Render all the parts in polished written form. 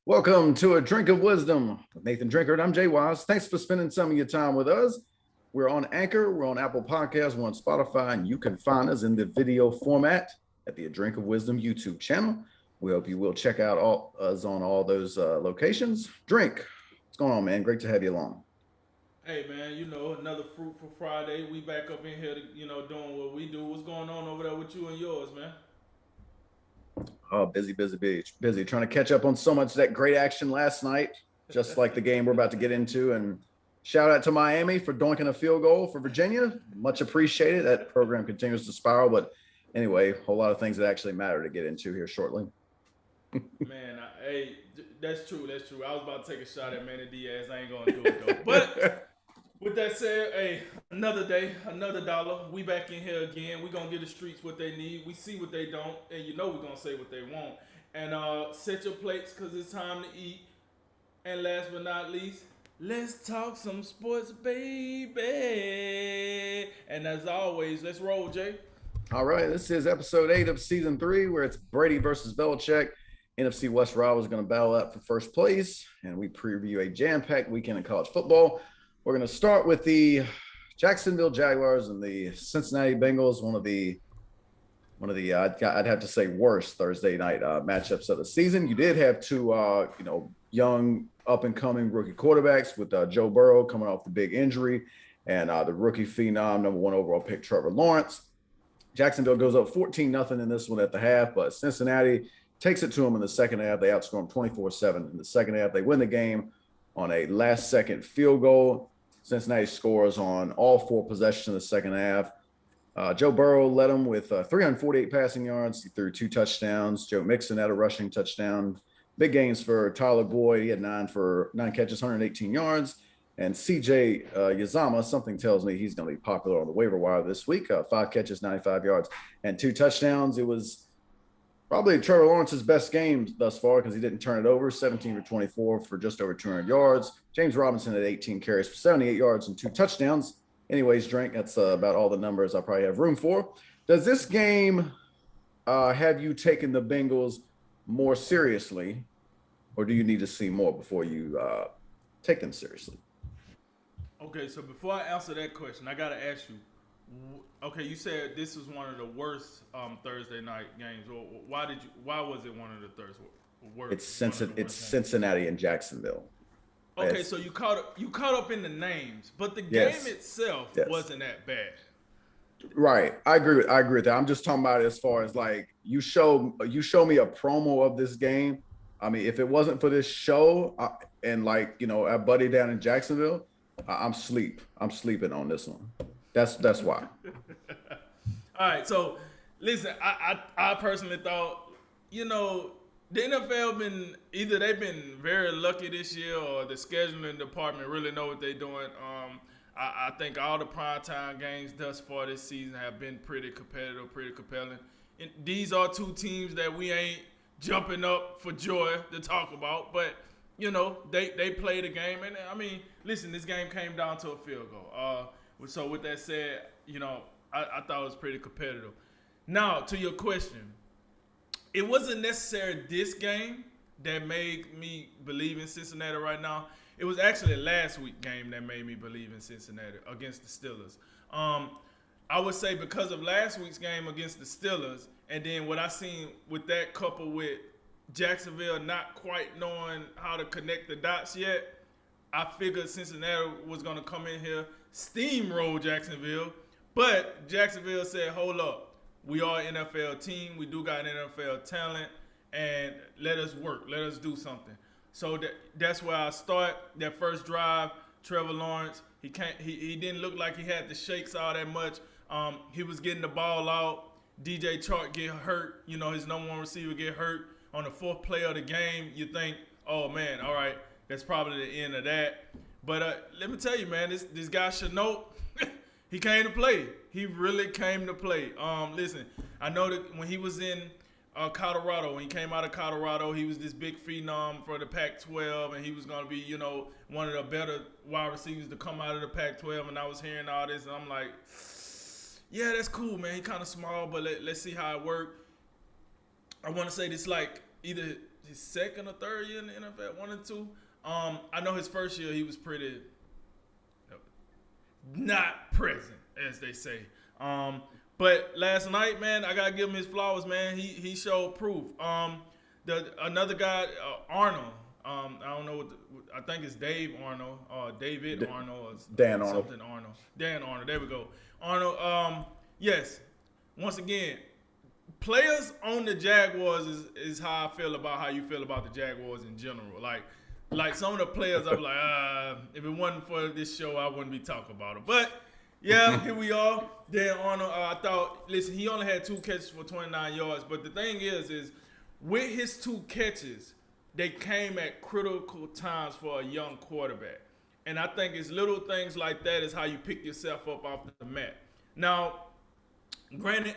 Welcome to A Drink of Wisdom with Nathan Drinkard. I'm Jay Wise. Thanks for spending some of your time with us. We're on Anchor, we're on Apple Podcasts, we're on Spotify, and you can find us in the video format at the A Drink of Wisdom YouTube channel. We hope you will check out us on all those locations. Drink, what's going on, man? Great to have you along. Hey man, another fruitful Friday. We back up in here, doing what we do. What's going on over there with you and yours, man? Oh, busy. Trying to catch up on so much of that great action last night, just like the game we're about to get into. And shout out to Miami for doinking a field goal for Virginia. Much appreciated. That program continues to spiral. But anyway, a whole lot of things that actually matter to get into here shortly. Man, that's true. That's true. I was about to take a shot at Manny Diaz. I ain't gonna do it though. But with that said, hey, another day, another dollar. We back in here again. We gonna give the streets what they need. We see what they don't, and we're gonna say what they want. And set your plates cause it's time to eat. And last but not least, let's talk some sports, baby. And as always, let's roll, Jay. All right, this is episode 8 of season 3, where it's Brady versus Belichick. NFC West rivals are going to battle out for first place, and we preview a jam-packed weekend in college football. We're going to start with the Jacksonville Jaguars and the Cincinnati Bengals, one of the I'd have to say worst Thursday night matchups of the season. You did have two young up and coming rookie quarterbacks with Joe Burrow coming off the big injury, and the rookie phenom number 1 overall pick Trevor Lawrence. Jacksonville goes up 14-0 in this one at the half, but Cincinnati takes it to them in the second half. They outscore them 24-7 in the second half. They win the game on a last-second field goal. Cincinnati scores on all 4 possessions in the second half. Joe Burrow led them with 348 passing yards. He threw 2 touchdowns. Joe Mixon had a rushing touchdown. Big gains for Tyler Boyd. He had 9 catches, 118 yards. And CJ Yazama, something tells me he's going to be popular on the waiver wire this week. 5 catches, 95 yards, and 2 touchdowns. It was probably Trevor Lawrence's best game thus far because he didn't turn it over. 17 for 24 for just over 200 yards. James Robinson had 18 carries for 78 yards and 2 touchdowns. Anyways, Drink, that's about all the numbers I probably have room for. Does this game have you taken the Bengals more seriously, or do you need to see more before you take them seriously? Okay, so before I answer that question, I gotta ask you. Okay, you said this was one of the worst Thursday night games. Why did you? Why was it one of the worst? One of the It's worst games. Cincinnati and Jacksonville. Okay, It's, so you caught up in the names, but the game yes, itself yes. wasn't that bad. Right. I agree with that. I'm just talking about it as far as like you show me a promo of this game. I mean, if it wasn't for this show and like, our buddy down in Jacksonville, I'm sleeping on this one. That's why. All right, so listen, I personally thought, the NFL been either they've been very lucky this year or the scheduling department really know what they're doing. I think all the primetime games thus far this season have been pretty competitive, pretty compelling. And these are 2 teams that we ain't jumping up for joy to talk about, but they played a game, and I mean, listen, this game came down to a field goal. So with that said, I thought it was pretty competitive. Now to your question, it wasn't necessarily this game that made me believe in Cincinnati right now. It was actually last week's game that made me believe in Cincinnati against the Steelers. I would say because of last week's game against the Steelers, and then what I seen with that couple with Jacksonville not quite knowing how to connect the dots yet, I figured Cincinnati was going to come in here, steamroll Jacksonville, but Jacksonville said, hold up, we are an NFL team, we do got an NFL talent, and let us work, let us do something. So that's where I start. That first drive, Trevor Lawrence, he didn't look like he had the shakes all that much. He was getting the ball out. DJ Chark get hurt. His number 1 receiver get hurt on the 4th play of the game. You think, oh man, all right, that's probably the end of that. But let me tell you, man, this guy Chenault, he came to play. He really came to play. Listen, I know that when he was in Colorado, when he came out of Colorado, he was this big phenom for the Pac-12, and he was going to be, one of the better wide receivers to come out of the Pac-12. And I was hearing all this, and I'm like, yeah, that's cool, man. He kind of small, but let's see how it works. I want to say this like either his second or third year in the NFL, 1 or 2. I know his first year he was pretty not present, as they say. But last night, man, I gotta give him his flowers, man. He showed proof. Another guy, Arnold. I don't know I think it's Dave Arnold or David Arnold or Dan Arnold. something Arnold. Dan Arnold. There we go. Arnold. Yes. Once again, players on the Jaguars is how I feel about how you feel about the Jaguars in general. Like some of the players, I'm like, if it wasn't for this show, I wouldn't be talking about them. But yeah, here we are. Dan Arnold. I thought, listen, he only had 2 catches for 29 yards. But the thing is with his 2 catches, they came at critical times for a young quarterback. And I think it's little things like that is how you pick yourself up off the mat. Now, granted,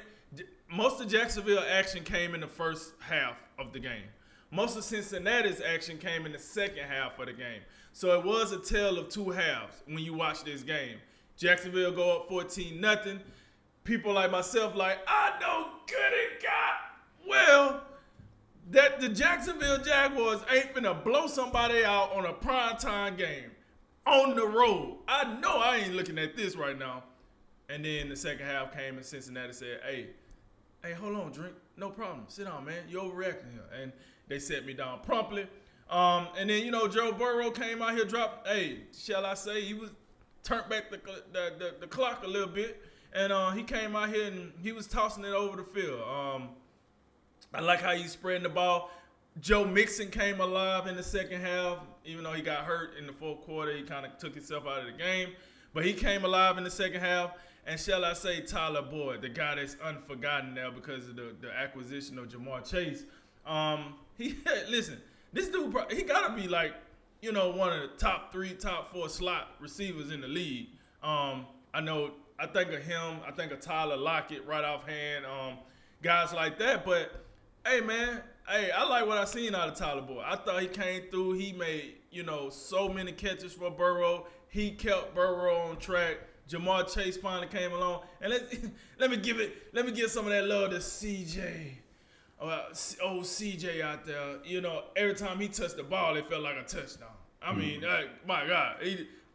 most of Jacksonville action came in the first half of the game. Most of Cincinnati's action came in the second half of the game. So it was a tale of 2 halves when you watch this game. Jacksonville go up 14-0. People like myself like, I know good it got. Well, that the Jacksonville Jaguars ain't finna blow somebody out on a primetime game on the road. I know I ain't looking at this right now. And then the second half came and Cincinnati said, hey, hold on, Drink. No problem. Sit down, man. You're overreacting here. And they set me down promptly. And then, Joe Burrow came out here, dropped, shall I say, he was turned back the clock a little bit. And he came out here and he was tossing it over the field. I like how he's spreading the ball. Joe Mixon came alive in the second half. Even though he got hurt in the fourth quarter, he kind of took himself out of the game. But he came alive in the second half. And shall I say Tyler Boyd, the guy that's unforgotten now because of the acquisition of Jamar Chase. Listen, this dude, he got to be like, one of the top 3, top 4 slot receivers in the league. I think of him. I think of Tyler Lockett right offhand. Guys like that. But, hey, man, I like what I seen out of Tyler Boyd. I thought he came through. He made, so many catches for Burrow. He kept Burrow on track. Jamar Chase finally came along. And let me give some of that love to CJ. Old CJ out there. Every time he touched the ball, it felt like a touchdown. I mean, my God.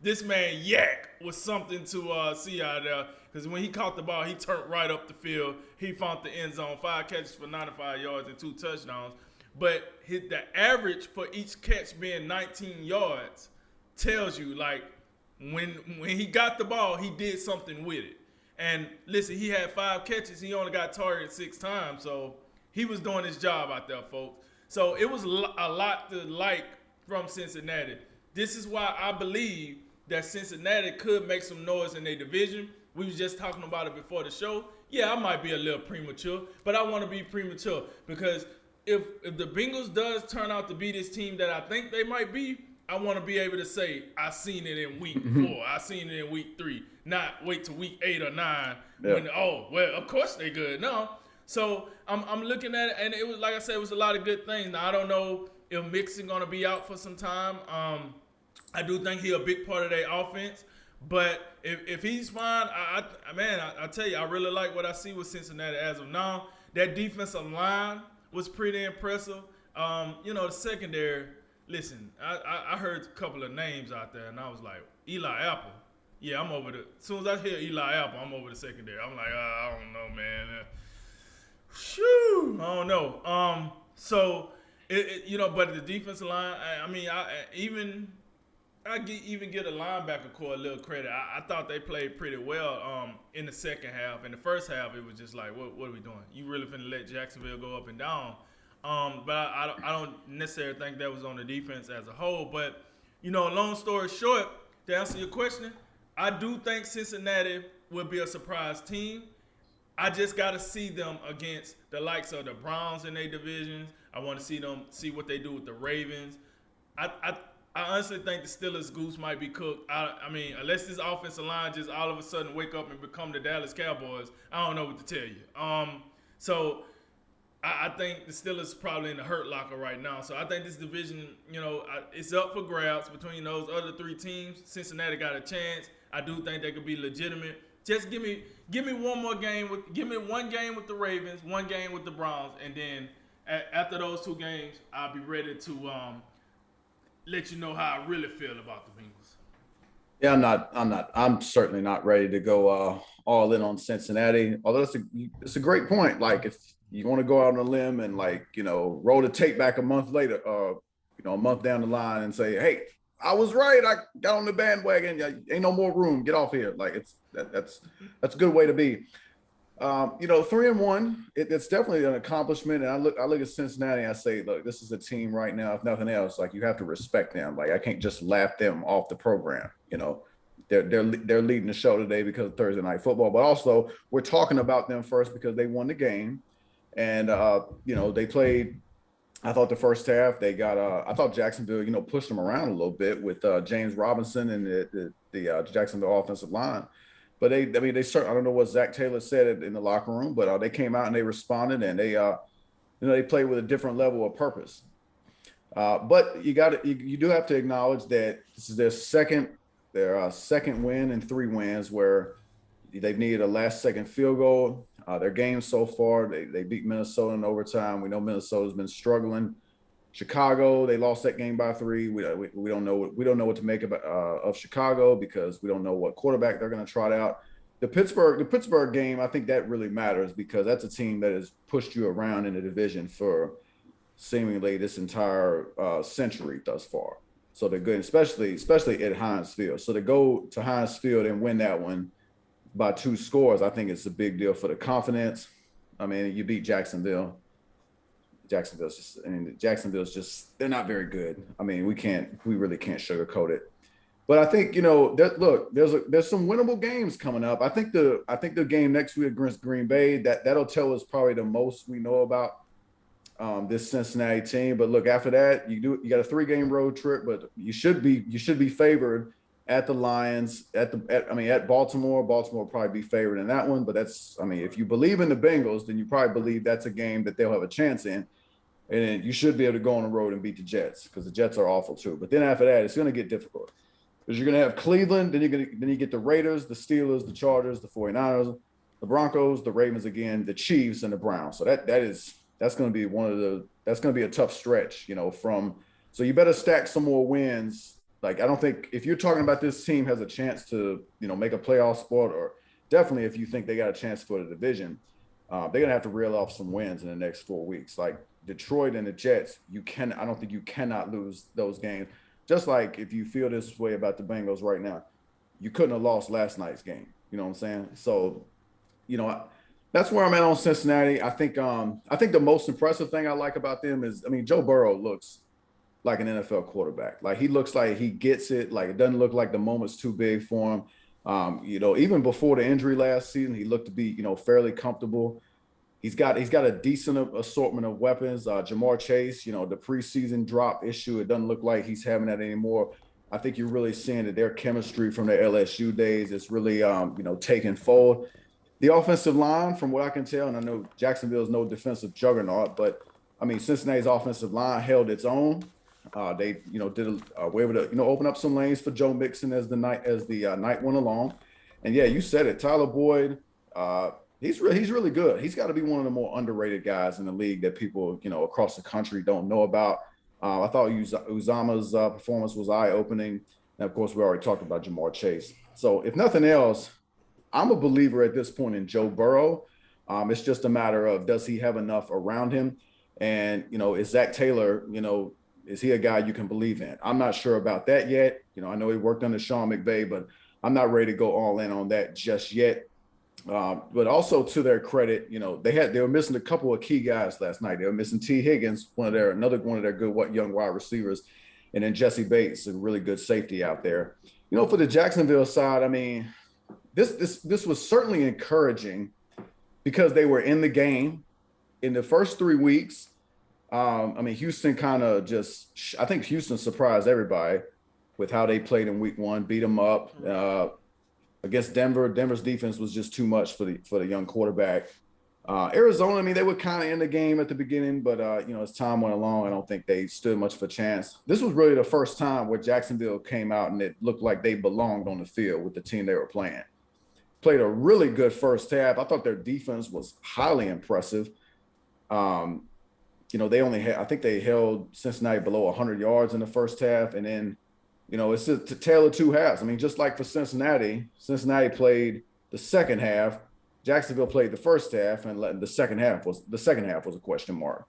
This man Yak was something to see out there. Because when he caught the ball, he turned right up the field. He found the end zone. 5 catches for 95 yards and 2 touchdowns. But the average for each catch being 19 yards tells you, like, when he got the ball, he did something with it. And listen, he had 5 catches. He only got targeted 6 times. So he was doing his job out there, folks. So it was a lot to like from Cincinnati. This is why I believe that Cincinnati could make some noise in their division. We was just talking about it before the show. Yeah, I might be a little premature, but I want to be premature because if the Bengals does turn out to be this team that I think they might be, I want to be able to say I seen it in week 4, I seen it in week 3, not wait till week 8 or 9 when of course they good. No. So I'm looking at it, and it was like I said, it was a lot of good things. Now I don't know if Mixon gonna be out for some time. I do think he a big part of their offense, but if he's fine, I tell you, I really like what I see with Cincinnati as of now. That defensive line was pretty impressive. The secondary. Listen, I heard a couple of names out there, and I was like, Eli Apple. Yeah, I'm over as soon as I hear Eli Apple, I'm over the secondary. I'm like, I don't know, man. I don't know. So, but the defensive line, I even get a linebacker core a little credit. I thought they played pretty well in the second half. In the first half, it was just like, what are we doing? You really finna let Jacksonville go up and down? But I don't necessarily think that was on the defense as a whole. But, long story short, to answer your question, I do think Cincinnati will be a surprise team. I just got to see them against the likes of the Browns in their divisions. I want to see what they do with the Ravens. I honestly think the Steelers' goose might be cooked. Unless this offensive line just all of a sudden wake up and become the Dallas Cowboys, I don't know what to tell you. So I think the Steelers probably in the hurt locker right now. So I think this division, it's up for grabs between those other 3 teams. Cincinnati got a chance. I do think they could be legitimate. Just give me one more game give me one game with the Ravens, one game with the Browns, and then After those two games, I'll be ready to let you know how I really feel about the Bengals. Yeah, I'm certainly not ready to go all in on Cincinnati. Although it's a great point. Like if you want to go out on a limb and like, roll the tape back a month later, a month down the line and say, hey, I was right. I got on the bandwagon. Ain't no more room. Get off here. Like that's a good way to be. 3-1, it's definitely an accomplishment. And I look at Cincinnati and I say, look, this is a team right now, if nothing else, like you have to respect them. Like I can't just laugh them off the program. They're leading the show today because of Thursday Night Football, but also we're talking about them first because they won the game. And they played. I thought the first half they got. I thought Jacksonville, pushed them around a little bit with James Robinson and the Jacksonville offensive line. But they certainly, I don't know what Zach Taylor said in the locker room, but they came out and they responded and they played with a different level of purpose. But you do have to acknowledge that this is their second win in 3 wins where they've needed a last-second field goal. Their games so far, they beat Minnesota in overtime. We know Minnesota's been struggling. Chicago, they lost that game by 3. We don't know what to make of Chicago because we don't know what quarterback they're going to trot out. The Pittsburgh game, I think that really matters because that's a team that has pushed you around in the division for seemingly this entire century thus far. So they're good, especially at Heinz Field. So to go to Heinz Field and win that one by 2 scores, I think it's a big deal for the confidence. I mean, you beat Jacksonville. Jacksonville's just they're not very good. I mean, we really can't sugarcoat it. But I think there's some winnable games coming up. I think the game next week against Green Bay that'll tell us probably the most we know about this Cincinnati team. But look, after that you got a 3-game road trip, but you should be favored at the Lions at Baltimore. Baltimore will probably be favored in that one. But if you believe in the Bengals, then you probably believe that's a game that they'll have a chance in. And you should be able to go on the road and beat the Jets because the Jets are awful too. But then after that, it's going to get difficult because you're going to have Cleveland. Then you get the Raiders, the Steelers, the Chargers, the 49ers, the Broncos, the Ravens again, the Chiefs, and the Browns. So that's going to be that's going to be a tough stretch, so you better stack some more wins. Like I don't think if you're talking about this team has a chance to make a playoff spot, or definitely if you think they got a chance for the division, they're going to have to reel off some wins in the next 4 weeks. Like Detroit and the Jets, I don't think you cannot lose those games. Just like if you feel this way about the Bengals right now, you couldn't have lost last night's game. You know what I'm saying? So, that's where I'm at on Cincinnati. I think the most impressive thing I like about them is, Joe Burrow looks like an NFL quarterback. Like he looks like he gets it. Like it doesn't look like the moment's too big for him. Even before the injury last season, he looked to be, fairly comfortable. He's got a decent assortment of weapons. Jamar Chase, the preseason drop issue, it doesn't look like he's having that anymore. I think you're really seeing that their chemistry from their LSU days is really, taking fold. The offensive line, from what I can tell, and I know Jacksonville's no defensive juggernaut, but Cincinnati's offensive line held its own. They, were able to, open up some lanes for Joe Mixon as the night went along. And yeah, you said it, Tyler Boyd. He's really good. He's got to be one of the more underrated guys in the league that people, across the country don't know about. I thought Uzama's performance was eye-opening. And, of course, we already talked about Jamar Chase. So, if nothing else, I'm a believer at this point in Joe Burrow. It's just a matter of does he have enough around him? And, is Zach Taylor, is he a guy you can believe in? I'm not sure about that yet. I know he worked under Sean McVay, but I'm not ready to go all in on that just yet. But also to their credit, they were missing a couple of key guys last night. They were missing T. Higgins, another one of their good young wide receivers, and then Jesse Bates, a really good safety out there. For the Jacksonville side, this was certainly encouraging because they were in the game in the first 3 weeks. Houston I think Houston surprised everybody with how they played in week 1, beat them up. Against Denver. Denver's defense was just too much for the young quarterback. Arizona, they were kind of in the game at the beginning, but as time went along, I don't think they stood much of a chance. This was really the first time where Jacksonville came out and it looked like they belonged on the field with the team they were playing. Played a really good first half. I thought their defense was highly impressive. they only had, I think they held Cincinnati below 100 yards in the first half. And then, it's a tale of two halves. I mean, just like for Cincinnati played the second half, Jacksonville played the first half, and the second half was a question mark.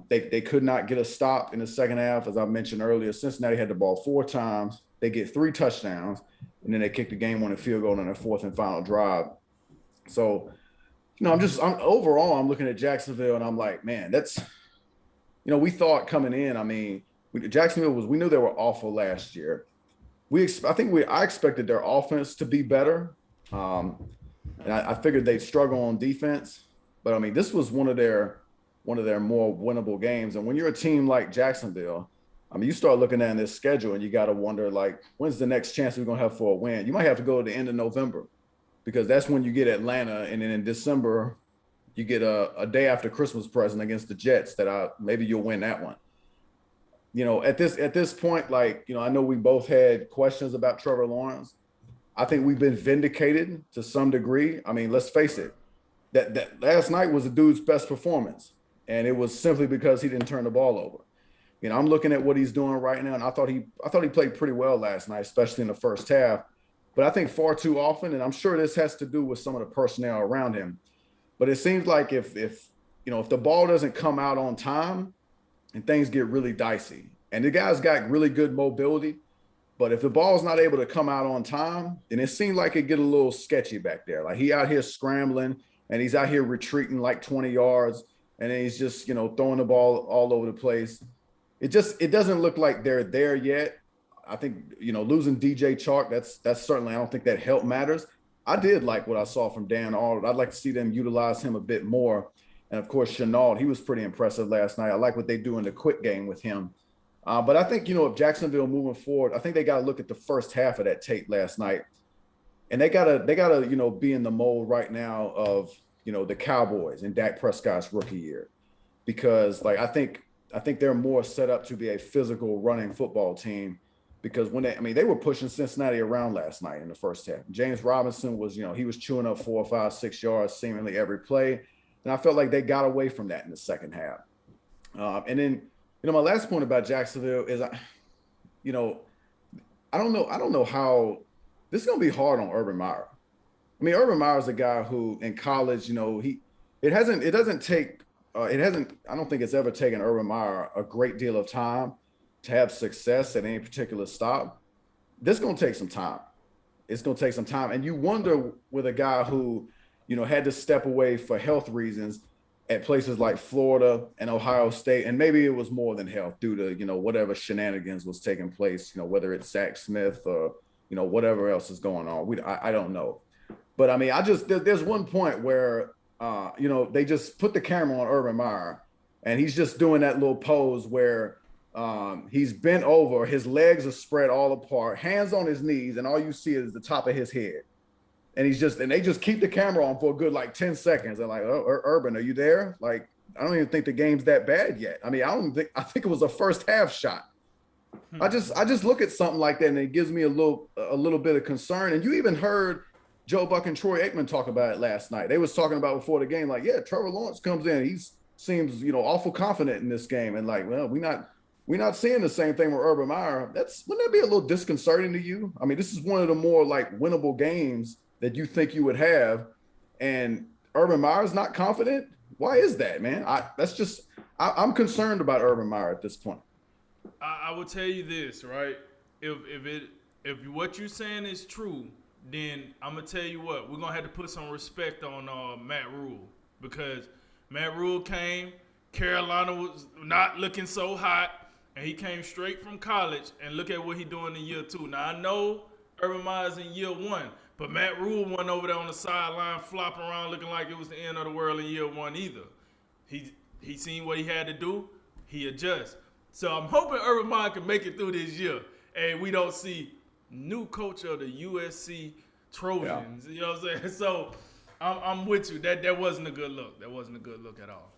They could not get a stop in the second half. As I mentioned earlier, Cincinnati had the ball 4 times. They get 3 touchdowns, and then they kicked the game-winning field goal on their 4th and final drive. So, overall, I'm looking at Jacksonville, and I'm like, man, that's, we thought coming in, I mean, we knew they were awful last year. I expected their offense to be better. And I figured they'd struggle on defense, but I mean, this was one of their more winnable games. And when you're a team like Jacksonville, I mean, you start looking at this schedule and you got to wonder, like, when's the next chance we're going to have for a win? You might have to go to the end of November, because that's when you get Atlanta. And then in December, you get a day after Christmas present against the Jets that maybe you'll win that one. At this point, like, I know we both had questions about Trevor Lawrence. I think we've been vindicated to some degree. I mean, let's face it, that last night was the dude's best performance, and it was simply because he didn't turn the ball over. I'm looking at what he's doing right now, and I thought he played pretty well last night, especially in the first half. But I think far too often, and I'm sure this has to do with some of the personnel around him, but it seems like if the ball doesn't come out on time, and things get really dicey, and the guy's got really good mobility, but if the ball's not able to come out on time, then it seems like it get a little sketchy back there. Like, he out here scrambling, and he's out here retreating like 20 yards, and then he's just, throwing the ball all over the place. It doesn't look like they're there yet. I think, losing DJ Chark, that's certainly, I don't think that help matters. I did like what I saw from Dan Arnold. I'd like to see them utilize him a bit more. And of course, Chenault, he was pretty impressive last night. I like what they do in the quick game with him. But I think, if Jacksonville moving forward, I think they got to look at the first half of that tape last night. And they gotta, be in the mold right now of, the Cowboys and Dak Prescott's rookie year. Because, like, I think they're more set up to be a physical running football team, because they were pushing Cincinnati around last night in the first half. James Robinson was, he was chewing up 4, 5, 6 yards seemingly every play. And I felt like they got away from that in the second half. And then, my last point about Jacksonville is, I don't know how this is going to be hard on Urban Meyer. I mean, Urban Meyer is a guy who in college, I don't think it's ever taken Urban Meyer a great deal of time to have success at any particular stop. This is going to take some time. It's going to take some time. And you wonder with a guy who, had to step away for health reasons at places like Florida and Ohio State, and maybe it was more than health due to, whatever shenanigans was taking place, whether it's Zach Smith or, whatever else is going on. I don't know. But I mean, there's one point where, they just put the camera on Urban Meyer, and he's just doing that little pose where he's bent over, his legs are spread all apart, hands on his knees, and all you see is the top of his head. And they just keep the camera on for a good, like, 10 seconds. And like, oh, Urban, are you there? Like, I don't even think the game's that bad yet. I mean, I think it was a first half shot. I just look at something like that, and it gives me a little bit of concern. And you even heard Joe Buck and Troy Aikman talk about it last night. They was talking about before the game, like, yeah, Trevor Lawrence comes in, he seems, awful confident in this game. And like, well, we're not seeing the same thing with Urban Meyer. Wouldn't that be a little disconcerting to you? I mean, this is one of the more, like, winnable games that you think you would have, and Urban Meyer's not confident. Why is that, man? I'm concerned about Urban Meyer at this point. I will tell you this, right? If what you're saying is true, then I'm gonna tell you what, we're gonna have to put some respect on Matt Rule, because Matt Rule came, Carolina was not looking so hot, and he came straight from college, and look at what he's doing in year 2. Now I know Urban Meyer's in year 1. But Matt Rule went over there on the sideline flopping around looking like it was the end of the world in year 1 either. He seen what he had to do. He adjusts. So I'm hoping Urban Meyer can make it through this year, and we don't see new coach of the USC Trojans. Yeah. You know what I'm saying? So I'm with you. That wasn't a good look. That wasn't a good look at all.